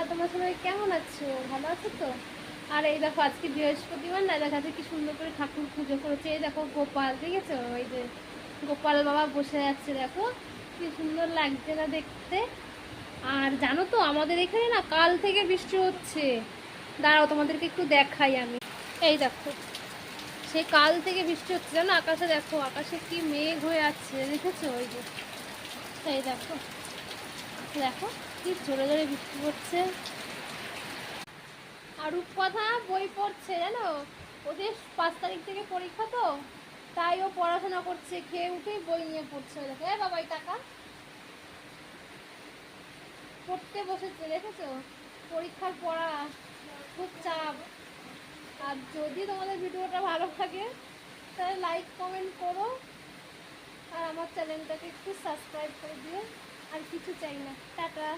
তোমরা সবাই কেমন আছো? ভালো আছো তো? আর এই দেখো আজকে বৃহস্পতিবার না, দেখাতে কি সুন্দর করে ঠাকুর পুজো করেছে। এই দেখো গোপাল, দেখেছো? ওই যে গোপাল বাবা বসে যাচ্ছে, দেখো কি সুন্দর লাগছে না দেখতে। আর জানো তো আমাদের এখানে না কাল থেকে বৃষ্টি হচ্ছে। দাঁড়াও তোমাদেরকে একটু দেখাই আমি। এই দেখো, সেই কাল থেকে বৃষ্টি হচ্ছে, জানো? আকাশে দেখো, আকাশে কি মেঘ হয়ে আছে, দেখেছো? ওই যে এই দেখো, দেখো কি জোরে জোরে বৃষ্টি পড়ছে। আর রূপকথা বই পড়ছে, জানো? ওদের 5 তারিখ থেকে পরীক্ষা তো, তাই ও পড়াশোনা করছে, খেয়ে উঠেই বই নিয়ে পড়ছে। দেখো এ বাবা, এই টাকা পড়তে বসেছে, দেখেছো? পরীক্ষার পড়া, খুব চাপ। আর যদি তোমাদের ভিডিওটা ভালো লাগে তাহলে লাইক কমেন্ট করো, আর আমার চ্যানেলটাকে একটু সাবস্ক্রাইব করে দিও। আর কিছু চাই না। টাটা।